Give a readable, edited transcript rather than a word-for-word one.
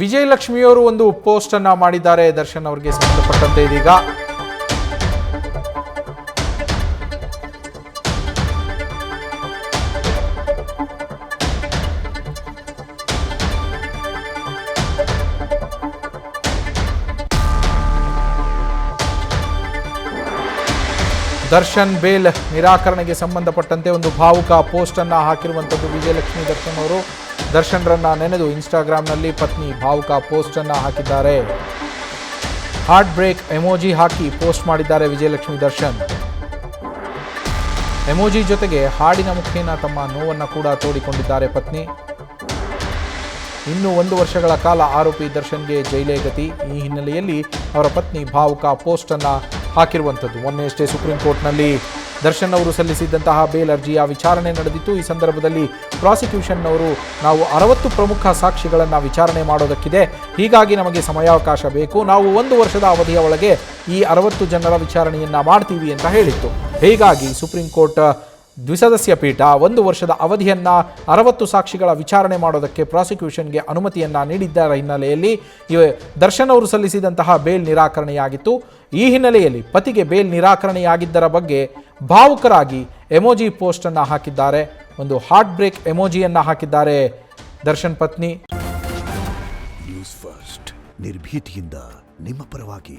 ವಿಜಯಲಕ್ಷ್ಮಿಯವರು ಒಂದು ಪೋಸ್ಟ್ ಅನ್ನ ಮಾಡಿದ್ದಾರೆ ದರ್ಶನ್ ಅವರಿಗೆ ಸಂಬಂಧಪಟ್ಟಂತೆ ಇದೀಗ ದರ್ಶನ್ ಬೇಲ್ ನಿರಾಕರಣೆಗೆ ಸಂಬಂಧಪಟ್ಟಂತೆ ಒಂದು ಭಾವುಕ ಪೋಸ್ಟ್ ಅನ್ನ ಹಾಕಿರುವಂಥದ್ದು ವಿಜಯಲಕ್ಷ್ಮಿ ದರ್ಶನ್ ಅವರು ದರ್ಶನ್ರನ್ನ ನೆನೆದು ಇನ್ಸ್ಟಾಗ್ರಾಮ್ನಲ್ಲಿ ಪತ್ನಿ ಭಾವುಕ ಪೋಸ್ಟ್ ಅನ್ನ ಹಾಕಿದ್ದಾರೆ. ಹಾರ್ಟ್ ಬ್ರೇಕ್ ಎಮೋಜಿ ಹಾಕಿ ಪೋಸ್ಟ್ ಮಾಡಿದ್ದಾರೆ ವಿಜಯಲಕ್ಷ್ಮಿ ದರ್ಶನ್. ಎಮೋಜಿ ಜೊತೆಗೆ ಹಾಡಿನ ಮುಖೇನ ತಮ್ಮ ನೋವನ್ನು ಕೂಡ ತೋಡಿಕೊಂಡಿದ್ದಾರೆ ಪತ್ನಿ. ಇನ್ನು 1 ವರ್ಷಗಳ ಕಾಲ ಆರೋಪಿ ದರ್ಶನ್ಗೆ ಜೈಲೇ ಗತಿ. ಈ ಹಿನ್ನೆಲೆಯಲ್ಲಿ ಅವರ ಪತ್ನಿ ಭಾವುಕ ಪೋಸ್ಟ್ ಅನ್ನ ಹಾಕಿರುವಂಥದ್ದು. ಮೊನ್ನೆಯಷ್ಟೇ ಸುಪ್ರೀಂ ಕೋರ್ಟ್ನಲ್ಲಿ ದರ್ಶನ್ ಅವರು ಸಲ್ಲಿಸಿದ್ದಂತಹ ಬೇಲ್ ಅರ್ಜಿಯ ವಿಚಾರಣೆ ನಡೆದಿತ್ತು. ಈ ಸಂದರ್ಭದಲ್ಲಿ ಪ್ರಾಸಿಕ್ಯೂಷನ್ನವರು ನಾವು 60 ಪ್ರಮುಖ ಸಾಕ್ಷಿಗಳನ್ನು ವಿಚಾರಣೆ ಮಾಡೋದಕ್ಕಿದೆ, ಹೀಗಾಗಿ ನಮಗೆ ಸಮಯಾವಕಾಶ ಬೇಕು, ನಾವು 1 ವರ್ಷದ ಅವಧಿಯ ಒಳಗೆ ಈ 60 ಜನರ ವಿಚಾರಣೆಯನ್ನ ಮಾಡ್ತೀವಿ ಅಂತ ಹೇಳಿತ್ತು. ಹೀಗಾಗಿ ಸುಪ್ರೀಂ ಕೋರ್ಟ್ ದ್ವಿಸದಸ್ಯ ಪೀಠ 1 ವರ್ಷದ ಅವಧಿಯನ್ನ 60 ಸಾಕ್ಷಿಗಳ ವಿಚಾರಣೆ ಮಾಡೋದಕ್ಕೆ ಪ್ರಾಸಿಕ್ಯೂಷನ್ಗೆ ಅನುಮತಿಯನ್ನ ನೀಡಿದ್ದರ ಹಿನ್ನೆಲೆಯಲ್ಲಿ ದರ್ಶನ್ ಅವರು ಸಲ್ಲಿಸಿದಂತಹ ಬೇಲ್ ನಿರಾಕರಣೆಯಾಗಿತ್ತು. ಈ ಹಿನ್ನೆಲೆಯಲ್ಲಿ ಪತಿಗೆ ಬೇಲ್ ನಿರಾಕರಣೆಯಾಗಿದ್ದರ ಬಗ್ಗೆ ಭಾವುಕರಾಗಿ ಎಮೋಜಿ ಪೋಸ್ಟ್ ಅನ್ನ ಹಾಕಿದ್ದಾರೆ. ಒಂದು ಹಾರ್ಟ್ ಬ್ರೇಕ್ ಎಮೋಜಿಯನ್ನ ಹಾಕಿದ್ದಾರೆ ದರ್ಶನ್ ಪತ್ನಿ. ನ್ಯೂಸ್ ಫಸ್ಟ್ ನಿರ್ಭೀತಿಯಿಂದ ನಿಮ್ಮ ಪರವಾಗಿ.